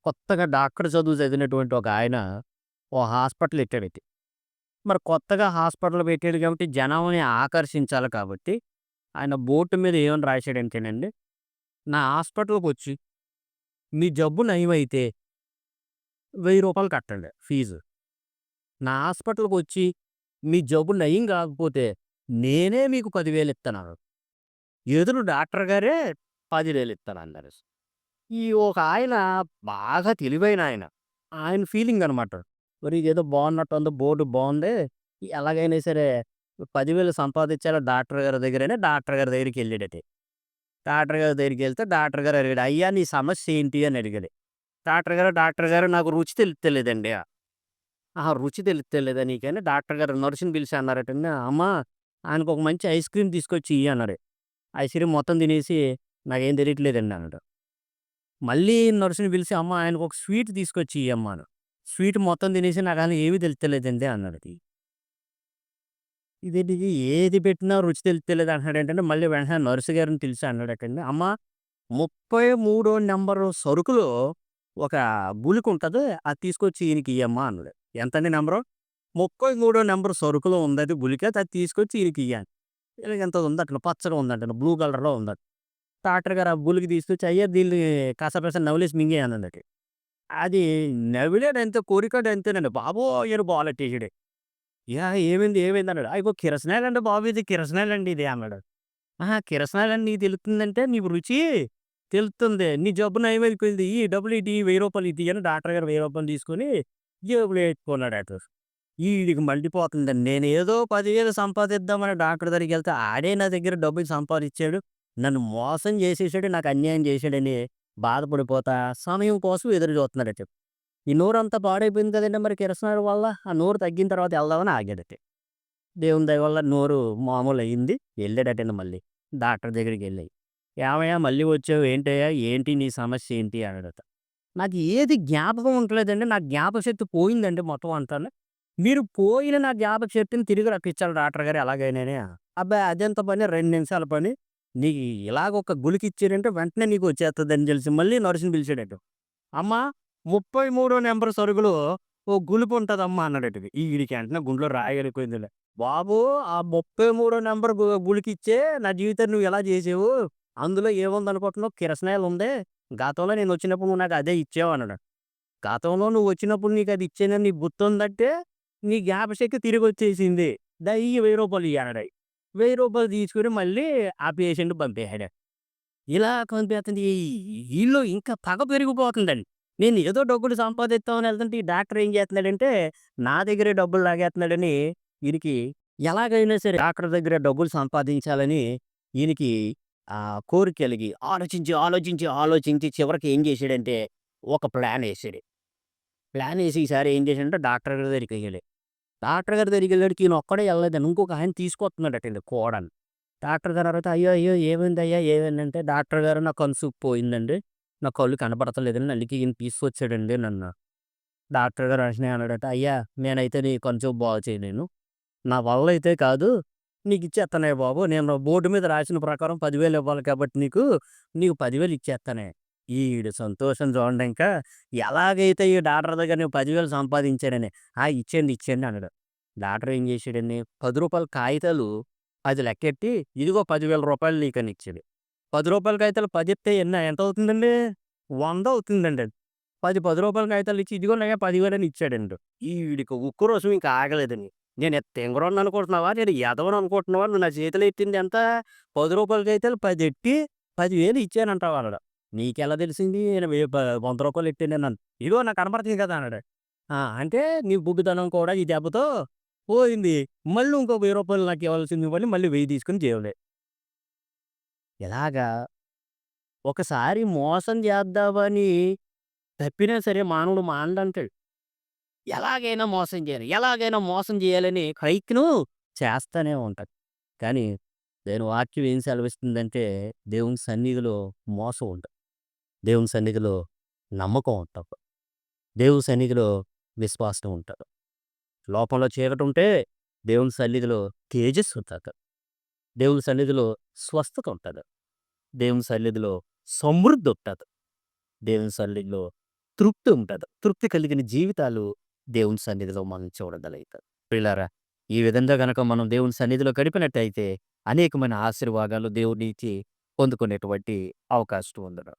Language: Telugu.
కొత్తగా డాక్టర్ చదువు చదివినటువంటి ఒక ఆయన ఓ హాస్పిటల్ ఎట్టాడైతే. మరి కొత్తగా హాస్పిటల్ పెట్టాడు కాబట్టి జనాల్ని ఆకర్షించాలి కాబట్టి, ఆయన బోర్డ్ మీద ఏమని రాసాడంటేనండి, "నా హాస్పిటల్‌కొచ్చి మీ జబ్బు నయమైతే రూ. 1000 కట్టండి ఫీజు. నా హాస్పిటల్‌కొచ్చి మీ జబ్బు నయం కాకపోతే నేనే మీకు 10,000 ఇత్తన్నాను. ఎదురు డాక్టర్ గారే 10,000 ఇత్తనన్నారు." ఈ ఒక ఆయన బాగా తెలివైనాయన. ఆయన ఫీలింగనమాట. ఒరేయ్! ఇదేదో బావున్నట్టుంది. బోర్డ్ బావుంది. ఎలాగైనా సరే 10,000 సంపాదించాలి డాక్టర్ గారి దగ్గరని డాక్టర్ గారి దగ్గరికెళ్ళాడట. డాక్టర్ గారి దగ్గరికెళ్తే డాక్టర్ గారు అడిగాడు. "అయ్యా! నీ సమస్య ఏంటి?" అని అడిగాడు. డాక్టర్ గారు నాకు రుచి తెలుత్తలేదండి. ఆహా! రుచి తెలుత్తలేదా నీకని డాక్టర్ గారు నర్స్‌ని పిలిచి అన్నారటండి. "అమ్మా! ఆయనకొక మంచి ఐస్ క్రీమ్ తీసుకొచ్చి ఇయ్యి" అన్నాడు. ఐస్ క్రీమ్ మొత్తం తినేసి "నాకేం తెలియట్లేదండి" అన్నాడు. మళ్ళీ నర్స్‌ని పిలిసి, "అమ్మ ఆయనకొక స్వీట్ తీసుకొచ్చి ఇయ్యమ్మా" అన్నాడు. స్వీట్ మొత్తం తినేసి "నాకసలు ఏమి తెలుత్తలేదండి" అన్నాడట. ఇదేంటిది ఏది పెట్టినా రుచి తెలుత్తలేదు అంటున్నాడేంటంటే, మళ్ళీ వెంటనే నర్స్ గారిని పిలిచి అన్నాడటండి, "అమ్మ 33 నంబరు సరుకులో ఒక గుళికుంటది. అది తీసుకొచ్చి ఈయనకి ఇయ్యమ్మా" అన్నాడు. ఎంతండి నంబరు? 33 నంబర్ సరుకులో ఉందది గుళిక. అది తీసుకొచ్చి ఈయనకియ్యాలి. ఈళ్ళకింత ఉందటండి. పచ్చగా ఉందంటండి. బ్లూ కలర్‌లో ఉందట. డాక్టర్ గారు ఆ గుళిక తీసుకొచ్చి, "అయ్యా! దీన్ని కసపిస నమిలేసి మింగేయి" అన్నాడట. అది నవిలాడంతే కొరికాడంతేనండి. బాబోయ్! అని గోలెట్టేసాడు. యాహ్! ఏమైంది? ఏమైంది? అన్నాడు. "ఇగో కిరసనాయిలండి బాబు ఇది కిరసనాయిలండి ఇది" అన్నాడు. "ఆహా! కిరసనాయిలని నీకు తెలుతుందంటే నీకు రుచి తెలుస్తుంది. నీ జబ్బు నయమైపోయింది. ఇయ్యి డబ్బులియ్యి రూ. 1000 ఇయ్యి" అని డాక్టర్ గారు రూ. 1000 తీసుకొని జేబులో ఎట్టుకున్నాడట. ఈడికి మండిపోతుందండి. నేనేదో 10,000 సంపాదిద్దామని డాక్టర్ దగ్గరికెళ్తే ఆడే నా దగ్గర డబ్బులు సంపాదిచ్చాడు. నన్ను మోసం చేసేసాడు. నాకు అన్యాయం చేశాడని బాధపడిపోతా సమయం కోసం ఎదురు చూస్తున్నాడట. ఈ నోరంతా పాడైపోయింది కదండీ! మరి కిరసనాయిల వల్ల. ఆ నోరు తగ్గిన తర్వాత ఎళ్దామని ఆగాడట. దేవుని దయ వల్ల నోరు మామూలయింది. ఎళ్ళాడటండి మళ్ళీ. డాక్టర్ దగ్గరికెళ్ళి. "ఏమయ్యా! మళ్ళీ వచ్చావు ఏంటయ్యా? ఏంటి నీ సమస్య ఏంటి?" అన్నాడట. నాకు ఏది జ్ఞాపకం ఉంటలేదండి. నా జ్ఞాపకశక్తి పోయిందండి మొత్తం అంతాను. మీరు పోయిన నా జ్ఞాపకశక్తిని తిరిగి రప్పించాలి డాక్టర్ గారు ఎలాగైనాని. అబ్బా! అదెంత పని 2 నిమిషాల పని. నీకు ఇలాగ ఒక గుళికిచ్చారంటే వెంటనే నీకొచ్చేస్తదని తెలిసి మళ్ళీ నర్స్‌ని పిలిచాడట. "అమ్మా! 33 నంబర్ సరుకులో ఓ గుళికుంటదమ్మా" అన్నాడట. ఈడికి వెంటనే గుండెలో రాయెళ్ళిపోయిందండి. బాబు ఆ 33 నంబర్ గుళికిచ్చే నా జీవితాన్ని నువ్వు ఇలా చేసావు. అందులో ఏముందనుకుంటున్నావు? కిరసనాయిల్ ఉంది. గతంలో నేనొచ్చినప్పుడు నువ్వు నాకు అదే ఇచ్చావు అన్నాడు. గతంలో నువ్వొచ్చినప్పుడు నీకది ఇచ్చానని నీకు గుర్తుందంటే, నీ జ్ఞాపకశక్తి తిరిగొచ్చేసింది. దా ఇయ్యి రూ. 1000 ఇయ్యి అన్నాడు. రూ. 1000 తీసుకొని మళ్ళీ ఆ పేషెంట్‌ని పంపేసాడు. ఇలా పంపేత్తంటే ఈళ్ళు ఇంకా పగ పెరిగిపోతుందండి. నేను ఏదో డబ్బులు సంపాదిద్దామని ఎళ్తుంటే, ఈ డాక్టర్ ఏం చేస్తున్నాడంటే, నా దగ్గరే డబ్బులు లాగేత్తన్నాడని ఈడికి ఎలాగైనా సరే డాక్టర్ దగ్గర డబ్బులు సంపాదించాలని ఈయనకి కోరిక కలిగి ఆలోచించి చివరికి ఏం చేసాడంటే, ఒక ప్లానేసాడు. ప్లానేసి ఈసారి ఏం చేశాడంటే డాక్టర్ గారి దగ్గరికెళ్ళాడు. డాక్టర్ గారి దగ్గరికెళ్ళాడికి ఈయనొక్కడే ఎళ్ళలేదండి. ఇంకొక ఆయన తీసుకొస్తున్నాడటండి కోడని. డాక్టర్ గారు అడిగితే, "అయ్యో! అయ్యో! ఏమైందయ్యా? ఏమైందంటే" డాక్టర్ గారు "నా కన్ను పోయిందండి. నా కళ్ళు కనపడతలేదండి. అందుకే ఈయన తీసుకొచ్చాడండి నన్ను." డాక్టర్ గారు వెంటనే అన్నాడట, "అయ్యా! నేనైతే నీ కన్ను బాగు చేయలేను. నా వల్ల అయితే కాదు. నీకిచ్చేత్తనయ్య బాబు. నేను బోర్డ్ మీద రాసిన ప్రకారం 10,000 ఇవ్వాలి కాబట్టి నీకు 10,000 ఇచ్చేత్తానే." ఈడి సంతోషం చూడండి ఇంకా. ఎలాగైతే ఈ డాక్టర్ దగ్గర నేను 10,000 సంపాదించానని, ఇచ్చేయండి" అన్నాడు. డాక్టర్ ఏం చేసాడండి, రూ. 10 కాగితాలు 10 లెక్కెట్టి, "ఇదిగో రూ. 10,000 నీకని ఇచ్చాడు." రూ. 10 కాగితాలు 10 ఇత్తే ఎంతవుతుందండి? 100 అవుతుందండి అది. 10 కాగితాలు ఇచ్చి, "ఇదిగోనయ్యా 10,000 అని ఇచ్చాడండి. ఈడికి ఉక్రోషం ఇంక ఆగలేదండి. నేనేం తింగరోడిని అనుకుంటున్నావా? నేను ఎదవని అనుకుంటున్నావా? నువ్వు నా చేతిలో ఎట్టింది ఎంత? రూ. 10 కాగితాలు 10 ఎట్టి 10,000 ఇచ్చానంటావా అన్నాడు. "నీకెలా తెలిసింది? నేను రూ. 100 ఎట్టానన్నాను." "ఇదిగో నాకు కనపడుతుంది కదా!" అన్నాడు. అంటే నీ గుడ్డితనం కూడా ఈ దెబ్బతో పోయింది. మళ్ళీ ఇంకో రూ. 1000 నాకు ఇవ్వాల్సింది ఇవ్వాలి. మళ్ళీ 1000 తీసుకొని జేబులో" ఇలాగా ఒకసారి మోసం చేద్దామని తప్పినా సరే మానవుడు మానడంటాడు. ఎలాగైనా మోసం చేయాలని ప్రయత్నం చేస్తానే ఉంటాడు. కానీ దేవుని వాక్యం ఏం సెలవిస్తుందంటే, దేవుని సన్నిధిలో మోసం ఉండదు. దేవుని సన్నిధిలో నమ్మకం ఉంటది. దేవుని సన్నిధిలో విశ్వాసం ఉంటది. లోకంలో చీకటుంటే దేవుని సన్నిధిలో తేజస్సు ఉంటది. దేవుని సన్నిధిలో స్వస్థత ఉంటది. దేవుని సన్నిధిలో సమృద్ధి ఉంటది. దేవుని సన్నిధిలో తృప్తి ఉంటది. తృప్తి కలిగిన జీవితాలు దేవుని సన్నిధిలో మనం చూడగలుగుతాం. ప్రియులారా, ఈ విధంగా గనక మనం దేవుని సన్నిధిలో గడిపినట్టయితే అనేకమైన ఆశీర్వాదాలు దేవుని నుంచి పొందుకునేటువంటి అవకాశం ఉండును.